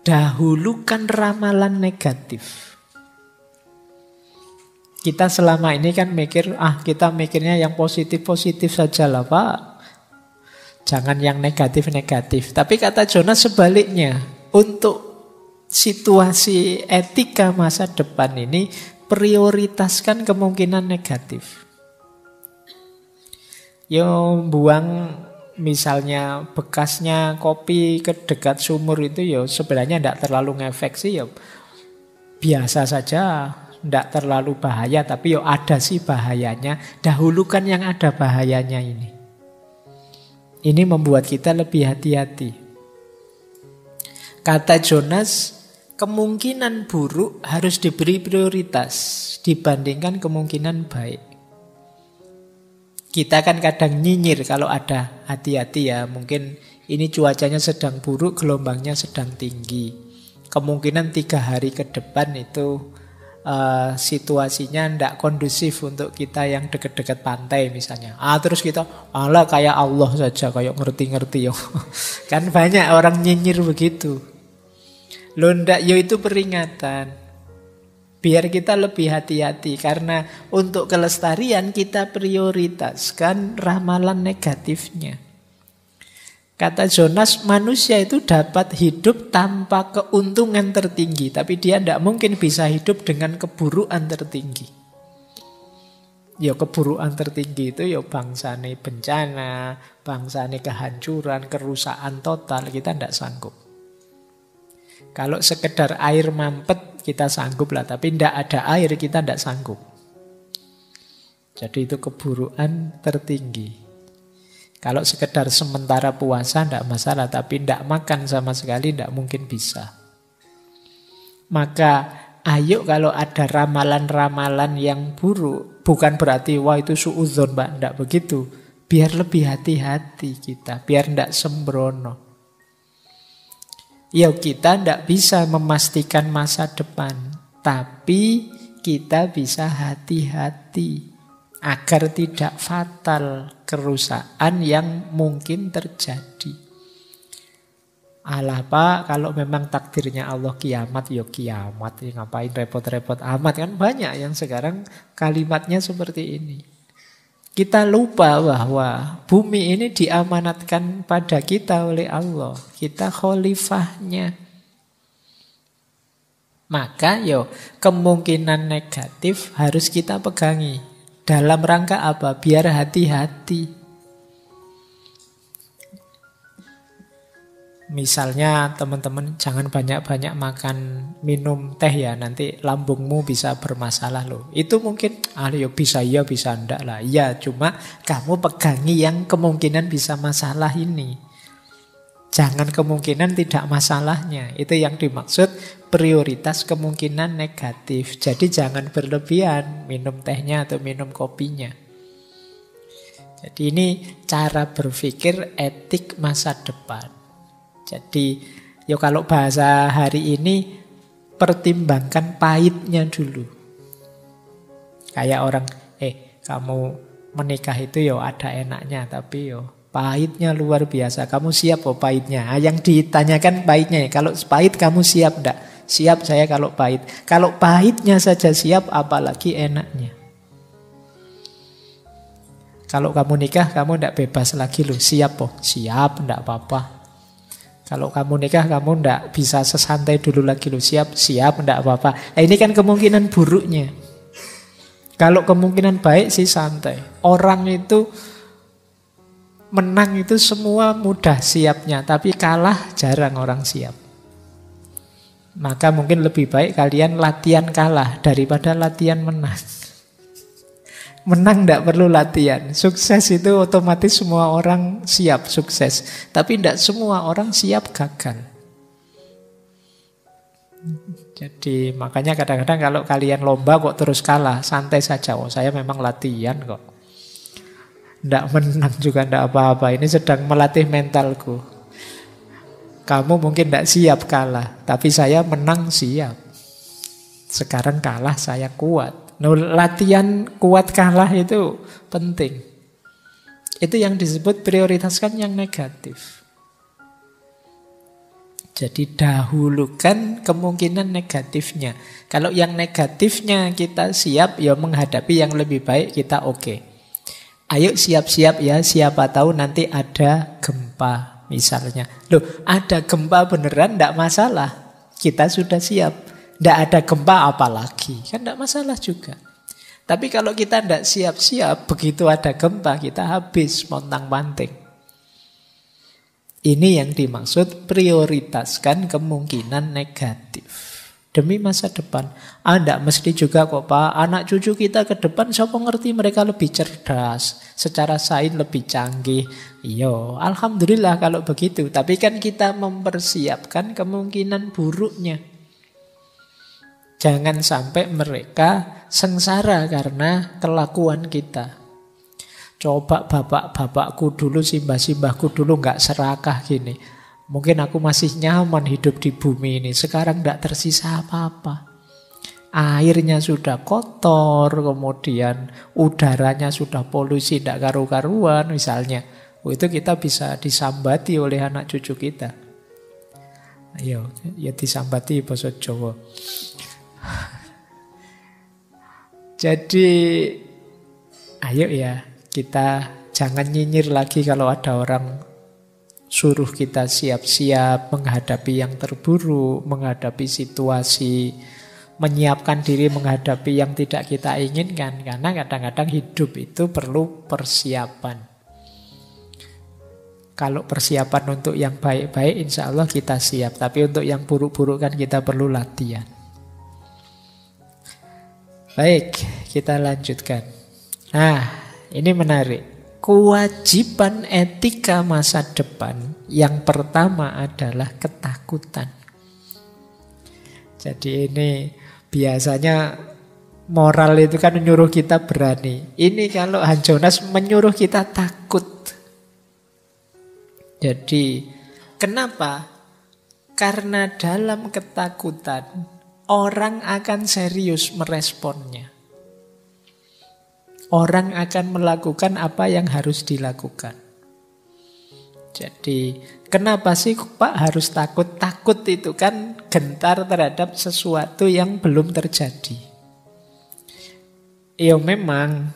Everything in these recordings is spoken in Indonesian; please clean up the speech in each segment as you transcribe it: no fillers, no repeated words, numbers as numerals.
dahulukan ramalan negatif. Kita selama ini kan mikir, kita mikirnya yang positif-positif saja lah Pak. Jangan yang negatif-negatif. Tapi kata Jonas sebaliknya, untuk situasi etika masa depan ini, prioritaskan kemungkinan negatif. Buang misalnya bekasnya kopi ke dekat sumur itu sebenarnya tidak terlalu ngefek sih, biasa saja, tidak terlalu bahaya, tapi ada sih bahayanya. Dahulukan yang ada bahayanya ini. Ini membuat kita lebih hati-hati. Kata Jonas, kemungkinan buruk harus diberi prioritas dibandingkan kemungkinan baik. Kita kan kadang nyinyir kalau ada hati-hati ya. Mungkin ini cuacanya sedang buruk, gelombangnya sedang tinggi. Kemungkinan 3 hari ke depan itu situasinya tidak kondusif untuk kita yang dekat-dekat pantai misalnya. Terus kita, kayak Allah saja, kayak ngerti-ngerti. Kan banyak orang nyinyir begitu. Ndak, itu peringatan. Biar kita lebih hati-hati, karena untuk kelestarian kita prioritaskan ramalan negatifnya. Kata Jonas, manusia itu dapat hidup tanpa keuntungan tertinggi, tapi dia tidak mungkin bisa hidup dengan keburukan tertinggi. Keburukan tertinggi itu bangsane bencana, bangsane kehancuran, kerusakan total, kita tidak sanggup. Kalau sekedar air mampet kita sanggup lah, tapi tidak ada air kita tidak sanggup. Jadi itu keburukan tertinggi. Kalau sekedar sementara puasa tidak masalah, tapi tidak makan sama sekali tidak mungkin bisa. Maka ayo kalau ada ramalan-ramalan yang buruk, bukan berarti itu suudzon Mbak, tidak begitu. Biar lebih hati-hati kita, biar tidak sembrono. Kita tidak bisa memastikan masa depan, tapi kita bisa hati-hati agar tidak fatal kerusakan yang mungkin terjadi. Alah Pak, kalau memang takdirnya Allah kiamat, kiamat. Ngapain repot-repot amat, kan banyak yang sekarang kalimatnya seperti ini. Kita lupa bahwa bumi ini diamanatkan pada kita oleh Allah. Kita khalifahnya. Maka kemungkinan negatif harus kita pegangi. Dalam rangka apa? Biar hati-hati. Misalnya teman-teman jangan banyak-banyak makan minum teh ya, nanti lambungmu bisa bermasalah loh. Itu mungkin bisa bisa enggak lah. Cuma kamu pegangi yang kemungkinan bisa masalah ini. Jangan kemungkinan tidak masalahnya. Itu yang dimaksud prioritas kemungkinan negatif. Jadi jangan berlebihan minum tehnya atau minum kopinya. Jadi ini cara berpikir etik masa depan. Jadi kalau bahasa hari ini, pertimbangkan pahitnya dulu. Kayak orang, kamu menikah itu ada enaknya, tapi pahitnya luar biasa. Kamu siap pahitnya? Yang ditanyakan pahitnya. Kalau pahit kamu siap enggak? Siap saya kalau pahit. Kalau pahitnya saja siap, apalagi enaknya. Kalau kamu nikah, kamu enggak bebas lagi loh. Siap Siap, enggak apa-apa. Kalau kamu nikah, kamu tidak bisa sesantai dulu lagi loh. Siap, tidak apa-apa. Ini kan kemungkinan buruknya. Kalau kemungkinan baik sih santai. Orang itu menang itu semua mudah siapnya, tapi kalah jarang orang siap. Maka mungkin lebih baik kalian latihan kalah daripada latihan menang. Menang tidak perlu latihan. Sukses itu otomatis semua orang siap sukses. Tapi tidak semua orang siap gagal. Jadi makanya kadang-kadang kalau kalian lomba kok terus kalah, santai saja. Saya memang latihan kok. Tidak menang juga tidak apa-apa. Ini sedang melatih mentalku. Kamu mungkin tidak siap kalah, tapi saya menang siap. Sekarang kalah saya kuat. Latihan kuat kalah itu penting. Itu yang disebut prioritaskan yang negatif. Jadi dahulukan kemungkinan negatifnya. Kalau yang negatifnya kita siap, ya menghadapi yang lebih baik kita oke. Ayo siap-siap ya, siapa tahu nanti ada gempa misalnya. Loh, ada gempa beneran tidak masalah. Kita sudah siap. Tidak ada gempa apalagi. Kan tidak masalah juga. Tapi kalau kita tidak siap-siap, begitu ada gempa kita habis montang-manting. Ini yang dimaksud prioritaskan kemungkinan negatif. Demi masa depan. Tidak mesti juga kok Pak. Anak cucu kita ke depan siapa ngerti mereka lebih cerdas. Secara sains lebih canggih. Iya, alhamdulillah kalau begitu. Tapi kan kita mempersiapkan kemungkinan buruknya. Jangan sampai mereka sengsara karena kelakuan kita. Coba bapak-bapakku dulu, simbah-simbahku dulu gak serakah gini. Mungkin aku masih nyaman hidup di bumi ini. Sekarang tidak tersisa apa-apa. Airnya sudah kotor, kemudian udaranya sudah polusi, tidak karu-karuan misalnya. Itu kita bisa disambati oleh anak cucu kita. Ayo, ya disambati bahasa Jawa. Jadi, ayo ya, kita jangan nyinyir lagi kalau ada orang suruh kita siap-siap menghadapi yang terburuk, menghadapi situasi, menyiapkan diri menghadapi yang tidak kita inginkan. Karena kadang-kadang hidup itu perlu persiapan. Kalau persiapan untuk yang baik-baik insya Allah kita siap. Tapi untuk yang buruk-buruk kan kita perlu latihan. Baik, kita lanjutkan. Nah, ini menarik. Kewajiban etika masa depan yang pertama adalah ketakutan. Jadi ini biasanya moral itu kan menyuruh kita berani. Ini kalau Han Jonas menyuruh kita takut. Jadi kenapa? Karena dalam ketakutan orang akan serius meresponnya. Orang akan melakukan apa yang harus dilakukan. Jadi, kenapa sih Pak harus takut? Takut itu kan gentar terhadap sesuatu yang belum terjadi. Ya memang,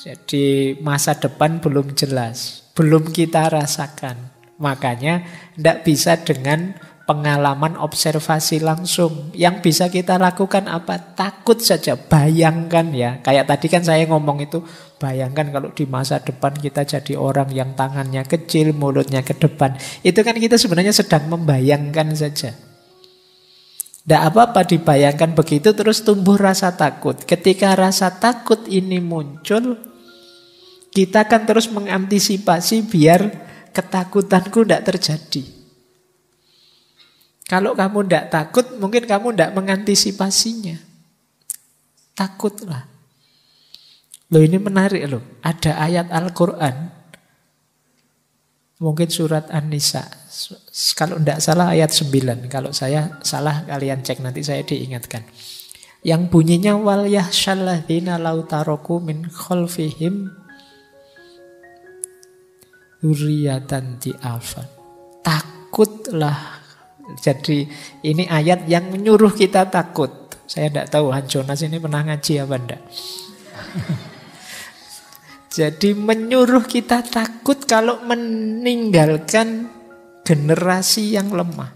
jadi masa depan belum jelas, belum kita rasakan. Makanya tidak bisa dengan pengalaman observasi langsung. Yang bisa kita lakukan apa? Takut saja, bayangkan ya. Kayak tadi kan saya ngomong itu, bayangkan kalau di masa depan kita jadi orang yang tangannya kecil, mulutnya ke depan. Itu kan kita sebenarnya sedang membayangkan saja. Tidak apa-apa dibayangkan begitu terus tumbuh rasa takut. Ketika rasa takut ini muncul, kita akan terus mengantisipasi biar ketakutanku tidak terjadi. Kalau kamu tidak takut, mungkin kamu tidak mengantisipasinya. Takutlah. Loh ini menarik loh. Ada ayat Al-Quran. Mungkin surat An-Nisa. Kalau tidak salah ayat 9. Kalau saya salah kalian cek nanti saya diingatkan. Yang bunyinya wal yahsyalladzina law taraku min khalfihim dzurriyyatan di'afan. Takutlah. Jadi ini ayat yang menyuruh kita takut. Saya tidak tahu Han Jonas ini pernah ngaji apa enggak. Jadi menyuruh kita takut kalau meninggalkan generasi yang lemah.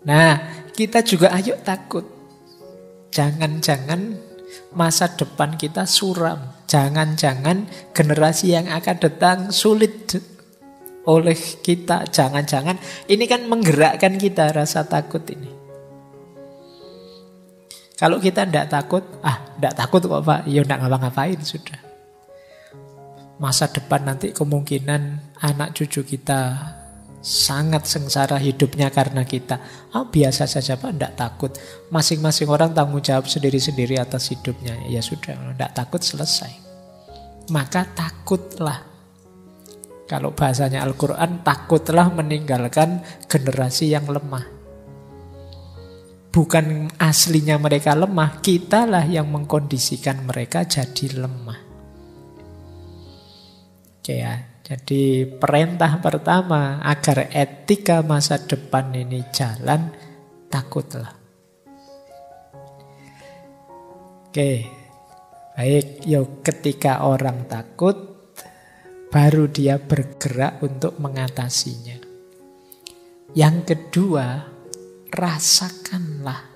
Nah, kita juga ayo takut. Jangan-jangan masa depan kita suram. Jangan-jangan generasi yang akan datang sulit oleh kita. Jangan-jangan ini kan menggerakkan kita rasa takut ini. Kalau kita tidak takut, tidak takut kok Pak, ya tidak ngapa-ngapain sudah. Masa depan nanti kemungkinan anak cucu kita sangat sengsara hidupnya karena kita. Biasa saja Pak, tidak takut. Masing-masing orang tanggung jawab sendiri-sendiri atas hidupnya. Ya sudah, tidak takut selesai. Maka takutlah. Kalau bahasanya Al-Quran, takutlah meninggalkan generasi yang lemah. Bukan aslinya mereka lemah, kitalah yang mengkondisikan mereka jadi lemah. Oke ya. Jadi perintah pertama agar etika masa depan ini jalan, takutlah. Oke, baik. Yuk, ketika orang takut, baru dia bergerak untuk mengatasinya. Yang kedua, rasakanlah.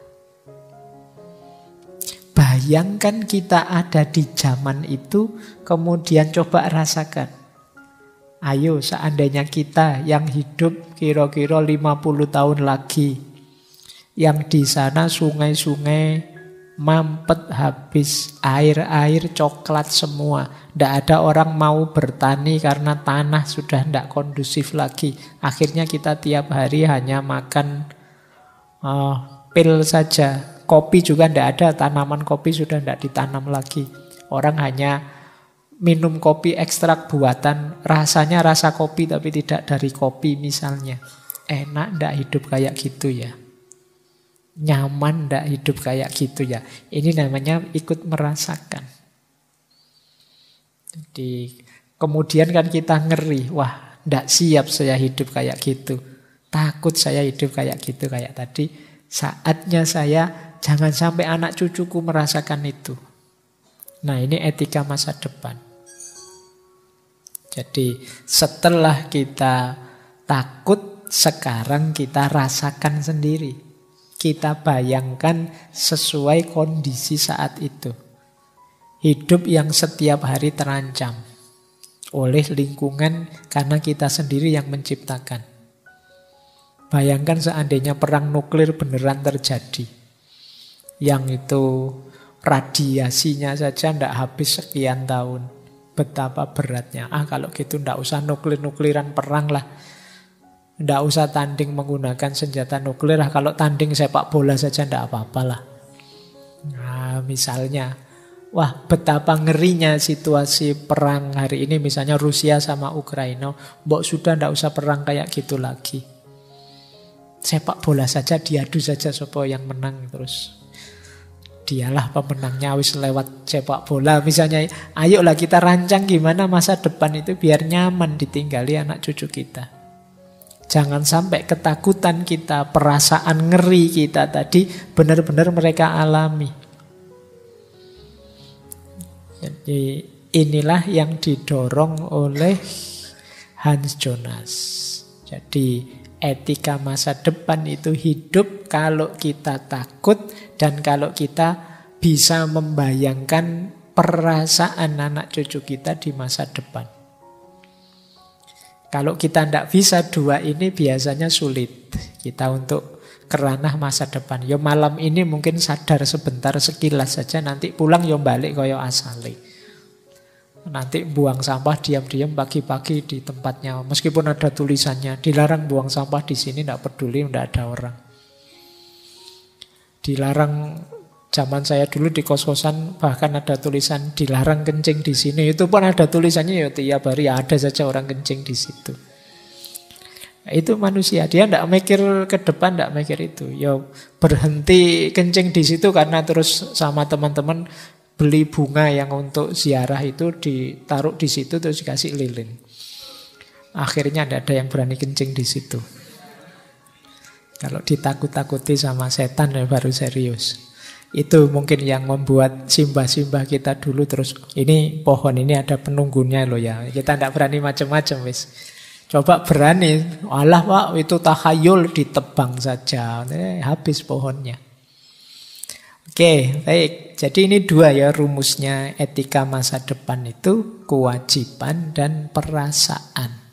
Bayangkan kita ada di zaman itu, kemudian coba rasakan. Ayo, seandainya kita yang hidup kira-kira 50 tahun lagi, yang di sana sungai-sungai mampet habis, air-air coklat semua. Tidak ada orang mau bertani karena tanah sudah tidak kondusif lagi. Akhirnya kita tiap hari hanya makan pil saja. Kopi juga tidak ada, tanaman kopi sudah tidak ditanam lagi. Orang hanya minum kopi ekstrak buatan, rasanya rasa kopi tapi tidak dari kopi misalnya. Enak ndak hidup kayak gitu ya? Nyaman ndak hidup kayak gitu ya? Ini namanya ikut merasakan. Jadi kemudian kan kita ngeri, wah ndak siap saya hidup kayak gitu. Takut saya hidup kayak gitu, kayak tadi. Saatnya saya jangan sampai anak cucuku merasakan itu. Nah, ini etika masa depan. Jadi setelah kita takut, sekarang kita rasakan sendiri. Kita bayangkan sesuai kondisi saat itu. Hidup yang setiap hari terancam oleh lingkungan karena kita sendiri yang menciptakan. Bayangkan seandainya perang nuklir beneran terjadi. Yang itu radiasinya saja tidak habis sekian tahun. Betapa beratnya. Kalau gitu tidak usah nuklir-nukliran perang lah. Tidak usah tanding menggunakan senjata nuklir lah. Kalau tanding sepak bola saja tidak apa-apa lah. Nah, misalnya, wah betapa ngerinya situasi perang hari ini. Misalnya Rusia sama Ukraina. Mbok sudah tidak usah perang kayak gitu lagi. Sepak bola saja, diadu saja siapa yang menang terus. Dialah pemenangnya, wis lewat sepak bola. Misalnya, ayolah kita rancang gimana masa depan itu biar nyaman ditinggali anak cucu kita. Jangan sampai ketakutan kita, perasaan ngeri kita tadi benar-benar mereka alami. Jadi inilah yang didorong oleh Hans Jonas. Jadi etika masa depan itu hidup kalau kita takut dan kalau kita bisa membayangkan perasaan anak cucu kita di masa depan. Kalau kita tidak bisa dua ini biasanya sulit kita untuk keranah masa depan. Ya malam ini mungkin sadar sebentar sekilas saja, nanti pulang ya balik kaya asale. Nanti buang sampah diam-diam pagi-pagi di tempatnya. Meskipun ada tulisannya, dilarang buang sampah di sini, tidak peduli, tidak ada orang. Dilarang, zaman saya dulu di kos-kosan bahkan ada tulisan dilarang kencing di sini. Itu pun ada tulisannya, ya tiap hari ada saja orang kencing di situ. Itu manusia, dia tidak mikir ke depan, tidak mikir itu. Ya berhenti kencing di situ karena terus sama teman-teman beli bunga yang untuk ziarah itu ditaruh di situ terus dikasih lilin. Akhirnya tidak ada yang berani kencing di situ. Kalau ditakut-takuti sama setan ya baru serius. Itu mungkin yang membuat simbah-simbah kita dulu terus ini pohon ini ada penunggunya loh ya. Kita tidak berani macam-macam wis. Coba berani, alah Pak itu tahayul ditebang saja, habis pohonnya. Oke, baik. Jadi ini dua ya rumusnya etika masa depan itu, kewajiban dan perasaan.